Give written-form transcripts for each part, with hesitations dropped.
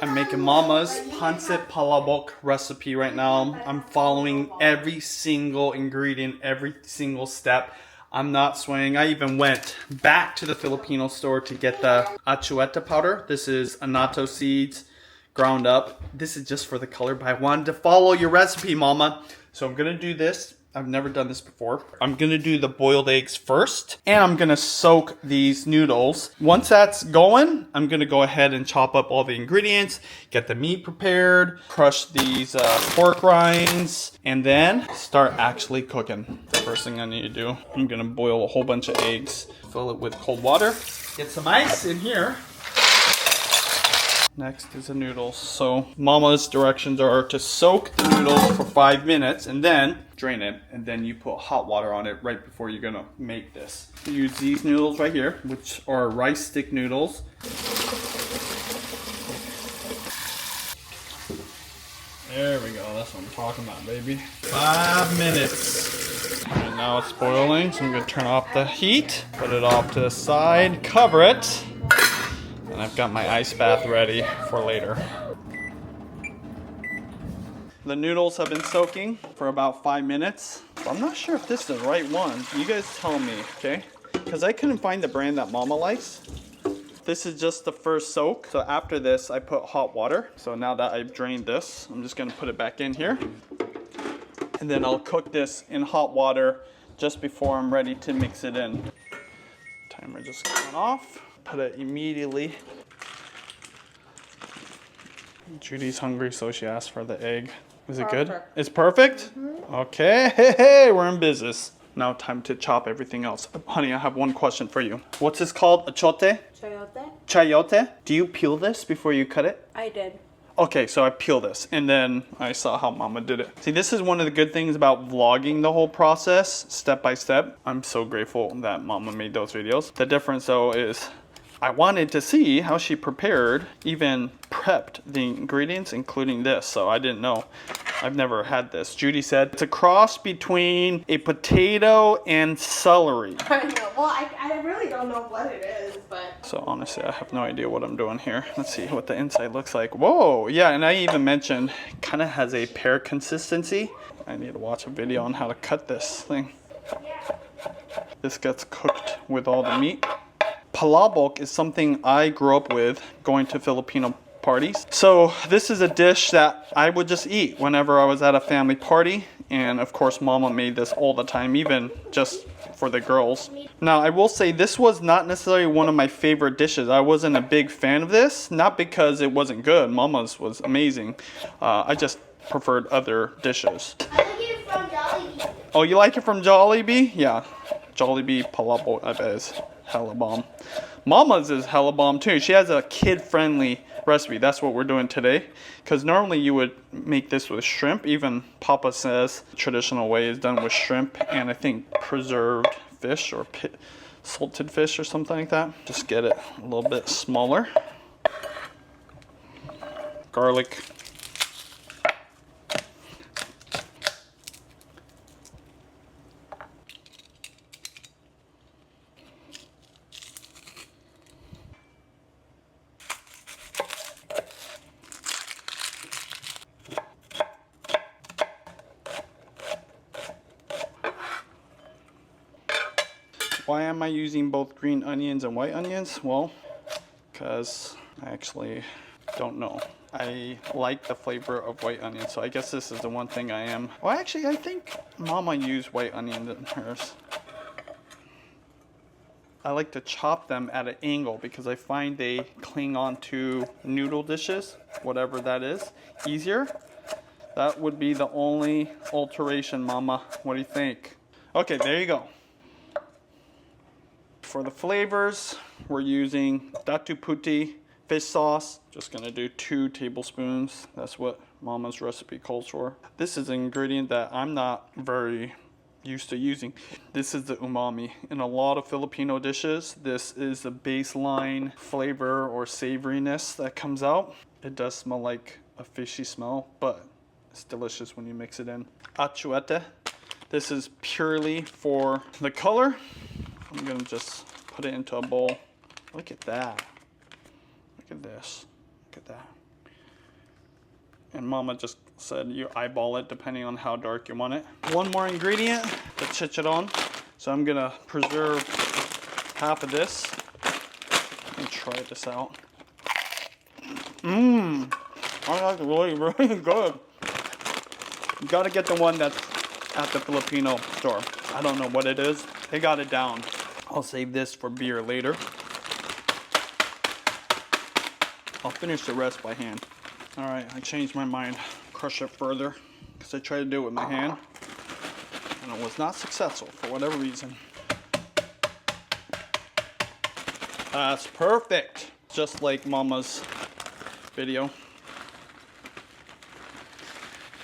I'm making Mama's Pancit Palabok recipe right now. I'm following every single ingredient, every single step. I'm not swaying. I even went back to the Filipino store to get the achueta powder. This is annatto seeds ground up. This is just for the color, but I wanted to follow your recipe, Mama. So I'm gonna do this. I've never done this before. I'm gonna do the boiled eggs first, and I'm gonna soak these noodles. Once that's going, I'm gonna go ahead and chop up all the ingredients, get the meat prepared, crush these pork rinds, and then start actually cooking. The first thing I need to do, I'm gonna boil a whole bunch of eggs, fill it with cold water, get some ice in here. Next is the noodles. So Mama's directions are to soak the noodles for 5 minutes and then drain it, and then you put hot water on it right before you're gonna make this. You use these noodles right here, which are rice stick noodles. There we go, that's what I'm talking about, baby. 5 minutes. And now it's boiling, so I'm gonna turn off the heat, put it off to the side, cover it. And I've got my ice bath ready for later. The noodles have been soaking for about 5 minutes. I'm not sure if this is the right one. You guys tell me, okay? Because I couldn't find the brand that Mama likes. This is just the first soak. So after this, I put hot water. So now that I've drained this, I'm just gonna put it back in here. And then I'll cook this in hot water just before I'm ready to mix it in. Timer just going off. Put it immediately. Judy's hungry, so she asked for the egg. Is it good? It's perfect? Mm-hmm. Okay, hey, we're in business. Now time to chop everything else. Honey, I have one question for you. What's this called? Achote? Chayote. Chayote? Do you peel this before you cut it? I did. Okay, so I peel this, and then I saw how Mama did it. See, this is one of the good things about vlogging the whole process, step by step. I'm so grateful that Mama made those videos. The difference, though, is I wanted to see how she prepared, even prepped the ingredients, including this, so I didn't know. I've never had this. Judy said it's a cross between a potato and celery. I know. Well, I really don't know what it is, but... So honestly, I have no idea what I'm doing here. Let's see what the inside looks like. Whoa, yeah, and I even mentioned it kind of has a pear consistency. I need to watch a video on how to cut this thing. This gets cooked with all the meat. Palabok is something I grew up with going to Filipino parties. So this is a dish that I would just eat whenever I was at a family party. And of course, Mama made this all the time, even just for the girls. Now, I will say this was not necessarily one of my favorite dishes. I wasn't a big fan of this, not because it wasn't good. Mama's was amazing. I just preferred other dishes. I like it from Jollibee. Oh, you like it from Jollibee? Yeah. Jollibee Palabok, I bet, is hella bomb. Mama's is hella bomb too. She has a kid-friendly recipe. That's what we're doing today. Because normally you would make this with shrimp. Even Papa says the traditional way is done with shrimp and I think preserved fish or salted fish or something like that. Just get it a little bit smaller. Garlic. Why am I using both green onions and white onions? Well, because I actually don't know. I like the flavor of white onions, so I guess this is the one thing I am. Well, actually, I think Mama used white onions in hers. I like to chop them at an angle because I find they cling on to noodle dishes, whatever that is, easier. That would be the only alteration, Mama. What do you think? Okay, there you go. For the flavors, we're using Datu Puti fish sauce. Just gonna do 2 tablespoons. That's what Mama's recipe calls for. This is an ingredient that I'm not very used to using. This is the umami. In a lot of Filipino dishes, this is the baseline flavor or savoriness that comes out. It does smell like a fishy smell, but it's delicious when you mix it in. Achuete. This is purely for the color. I'm gonna just put it into a bowl. Look at that. Look at this. Look at that. And Mama just said you eyeball it depending on how dark you want it. One more ingredient, the chicharron. So I'm gonna preserve half of this and try this out. That's really, really good. You gotta get the one that's at the Filipino store. I don't know what it is. They got it down. I'll save this for beer later. I'll finish the rest by hand. All right, I changed my mind. Crush it further because I tried to do it with my hand and it was not successful for whatever reason. That's perfect. Just like Mama's video.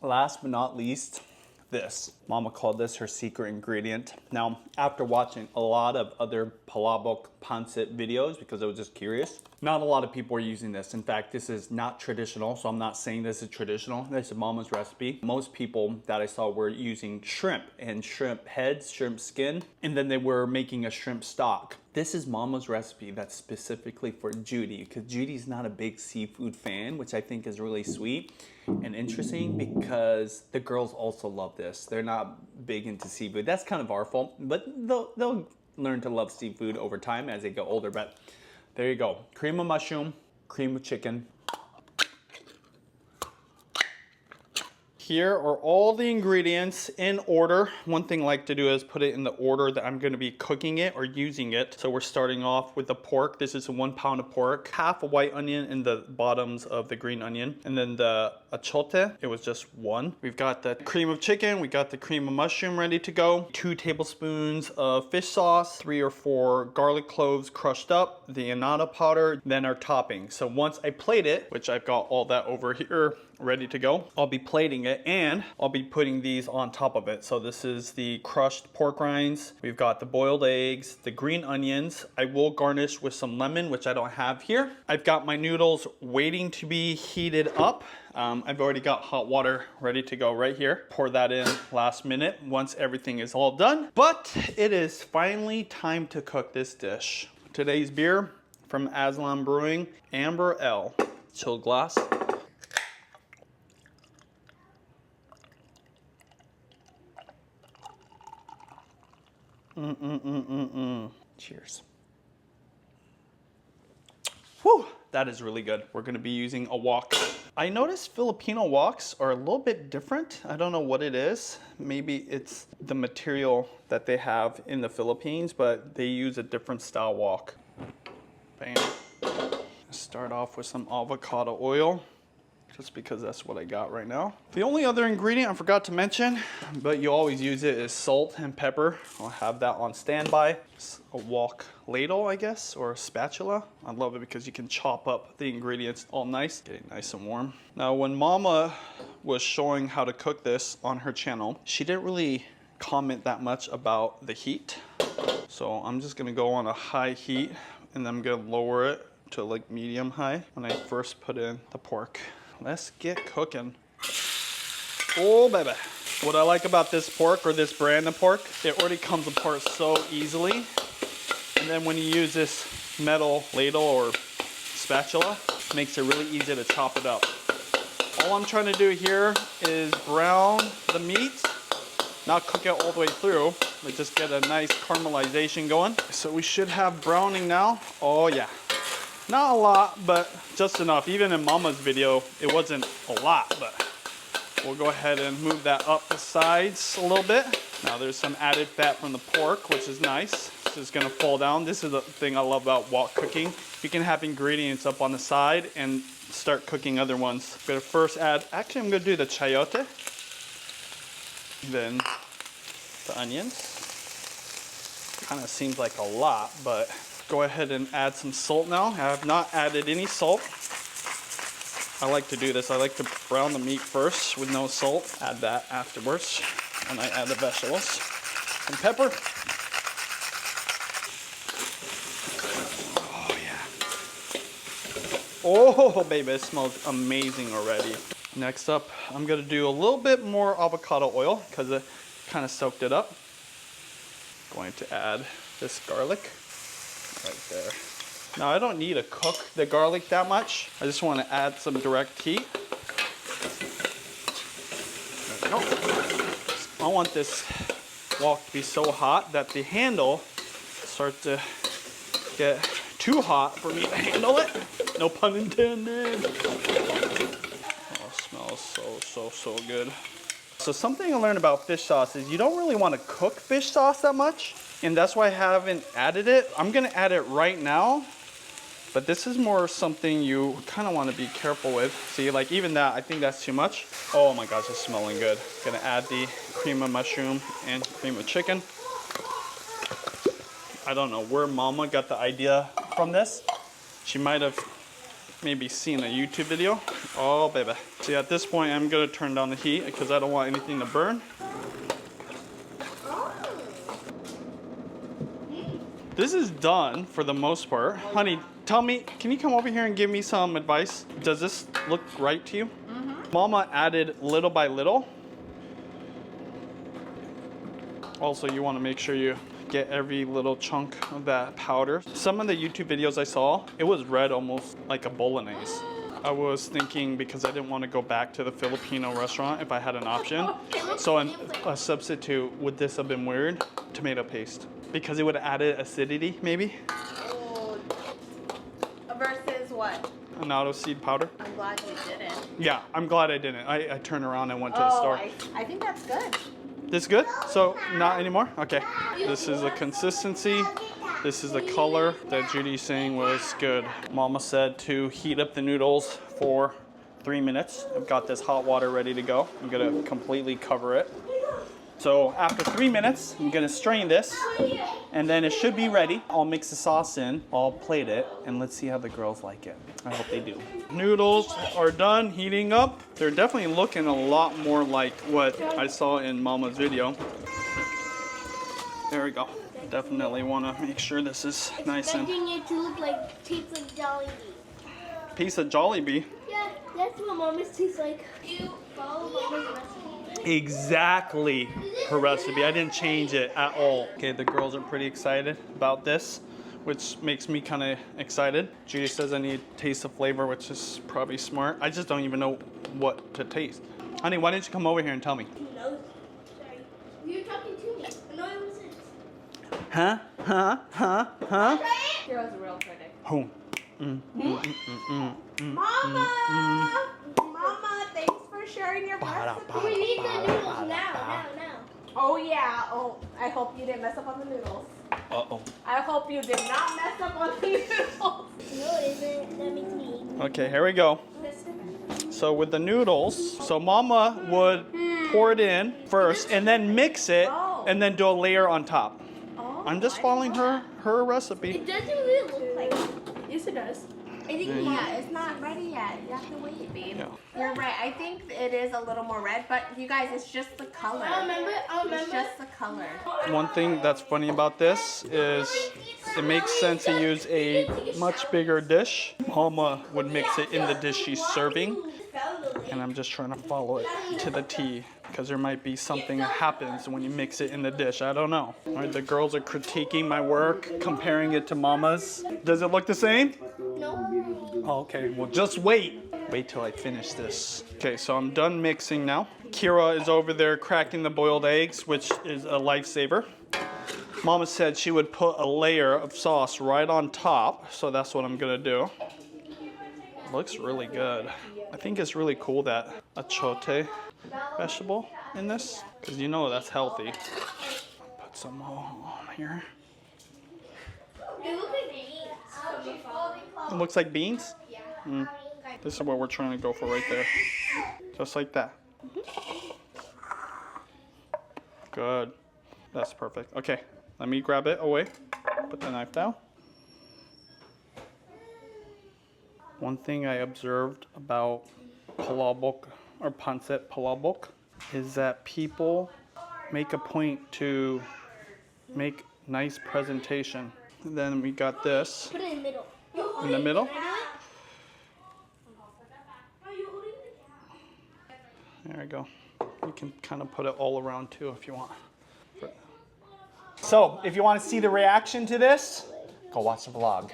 Last but not least, this. Mama called this her secret ingredient. Now, after watching a lot of other Palabok Pancit videos, because I was just curious, not a lot of people are using this. In fact, this is not traditional, so I'm not saying this is traditional. This is Mama's recipe. Most people that I saw were using shrimp and shrimp heads, shrimp skin, and then they were making a shrimp stock. This is Mama's recipe that's specifically for Judy, because Judy's not a big seafood fan, which I think is really sweet and interesting because the girls also love this. They're not big into seafood. That's kind of our fault, but they'll learn to love seafood over time as they get older. But there you go. Cream of mushroom, cream of chicken. Here are all the ingredients in order. One thing I like to do is put it in the order that I'm gonna be cooking it or using it. So we're starting off with the pork. This is 1 pound of pork, half a white onion in the bottoms of the green onion. And then the achote, it was just 1. We've got the cream of chicken. We got the cream of mushroom ready to go. 2 tablespoons of fish sauce, 3 or 4 garlic cloves crushed up, the annatto powder, then our topping. So once I plate it, which I've got all that over here ready to go, I'll be plating it and I'll be putting these on top of it. So this is the crushed pork rinds. We've got the boiled eggs, the green onions. I will garnish with some lemon, which I don't have here. I've got my noodles waiting to be heated up. I've already got hot water ready to go right here. Pour that in last minute once everything is all done. But it is finally time to cook this dish. Today's beer from Aslan Brewing, Amber Ale. Chilled glass. Cheers. Whew, that is really good. We're gonna be using a wok. I noticed Filipino woks are a little bit different. I don't know what it is. Maybe it's the material that they have in the Philippines, but they use a different style wok. Bam. Start off with some avocado oil, just because that's what I got right now. The only other ingredient I forgot to mention, but you always use it, is salt and pepper. I'll have that on standby. It's a wok ladle, I guess, or a spatula. I love it because you can chop up the ingredients all nice, getting nice and warm. Now, when Mama was showing how to cook this on her channel, she didn't really comment that much about the heat. So I'm just gonna go on a high heat and I'm gonna lower it to like medium high when I first put in the pork. Let's get cooking. Oh, baby. What I like about this pork, or this brand of pork, it already comes apart so easily. And then when you use this metal ladle or spatula, it makes it really easy to chop it up. All I'm trying to do here is brown the meat, not cook it all the way through, but just get a nice caramelization going. So we should have browning now. Oh yeah. Not a lot, but just enough. Even in Mama's video, it wasn't a lot, but we'll go ahead and move that up the sides a little bit. Now there's some added fat from the pork, which is nice. This is gonna fall down. This is the thing I love about wok cooking. You can have ingredients up on the side and start cooking other ones. I'm gonna first add, actually I'm gonna do the chayote, then the onions. Kind of seems like a lot, but go ahead and add some salt now. I have not added any salt. I like to do this. I like to brown the meat first with no salt. Add that afterwards when I add the vegetables. And pepper. Oh yeah. Oh baby, it smells amazing already. Next up, I'm gonna do a little bit more avocado oil because it kind of soaked it up. Going to add this garlic. Right there. Now I don't need to cook the garlic that much. I just want to add some direct heat. I want this wok to be so hot that the handle starts to get too hot for me to handle it. No pun intended. Oh, it smells so good. So something I learned about fish sauce is you don't really want to cook fish sauce that much. And that's why I haven't added it. I'm going to add it right now. But this is more something you kind of want to be careful with. See, like even that, I think that's too much. Oh my gosh, it's smelling good. Gonna add the cream of mushroom and cream of chicken. I don't know where Mama got the idea from this. She might have maybe seen a YouTube video. Oh, baby. See, at this point, I'm gonna turn down the heat because I don't want anything to burn. This is done for the most part. Honey, tell me, can you come over here and give me some advice? Does this look right to you? Mm-hmm. Mama added little by little. Also, you want to make sure you get every little chunk of that powder. Some of the YouTube videos I saw, it was red almost like a bolognese. I was thinking because I didn't want to go back to the Filipino restaurant if I had an option. So a substitute, would this have been weird? Tomato paste. Because it would have added acidity, maybe? Oh. Versus what? An auto seed powder. I'm glad you didn't. Yeah, I'm glad I didn't. I turned around and went to the store. I think that's good. This good? So not anymore? Okay. This is the consistency. This is the color that Judy's saying was good. Mama said to heat up the noodles for 3 minutes. I've got this hot water ready to go. I'm gonna completely cover it. So after 3 minutes, I'm gonna strain this and then it should be ready. I'll mix the sauce in, I'll plate it, and let's see how the girls like it. I hope they do. Noodles are done heating up. They're definitely looking a lot more like what I saw in Mama's video. There we go. Definitely wanna make sure this is nice and... Expecting it to look like, tastes like Jollibee. Piece of Jollibee. Yeah, that's what Mama's tastes like. You follow Mama's recipe. Exactly her recipe. I didn't change it at all. Okay, the girls are pretty excited about this, which makes me kind of excited. Judy says I need to taste the flavor, which is probably smart. I just don't even know what to taste. Honey, why didn't you come over here and tell me? No, sorry. You were talking to me. No, it wasn't. Huh? Hero's a real critic. Who? Mama! Mama, thanks for sharing your recipe. We need the noodles now. Oh yeah. Oh, I hope you didn't mess up on the noodles. Uh-oh. I hope you did not mess up on the noodles. No, it isn't. That means me. Okay, here we go. So with the noodles, so Mama would pour it in first and then mix it and then do a layer on top. I'm just following her recipe. It doesn't really look like it. Yes, it does. I think Yeah, it's not ready yet. You have to wait, babe. Yeah. You're right. I think it is a little more red, but you guys, it's just the color. I'll remember. It's just the color. One thing that's funny about this is it makes sense to use a much bigger dish. Mama would mix it in the dish she's serving, and I'm just trying to follow it to the T because there might be something that happens when you mix it in the dish. I don't know. All right, the girls are critiquing my work, comparing it to Mama's. Does it look the same? No. Oh, okay, well just wait. Wait till I finish this. Okay, so I'm done mixing now. Kira is over there cracking the boiled eggs, which is a lifesaver. Mama said she would put a layer of sauce right on top, so that's what I'm gonna do. Looks really good. I think it's really cool that achote vegetable in this, because you know that's healthy. Put some on here. It looks like beans. It looks like beans? Mm. This is what we're trying to go for right there. Just like that. Good. That's perfect. Okay, let me grab it away. Put the knife down. One thing I observed about Palabok or Pancit Palabok is that people make a point to make nice presentation. And then we got this Put it in the middle. in the middle. There we go. You can kind of put it all around too if you want. So, if you want to see the reaction to this, go watch the vlog.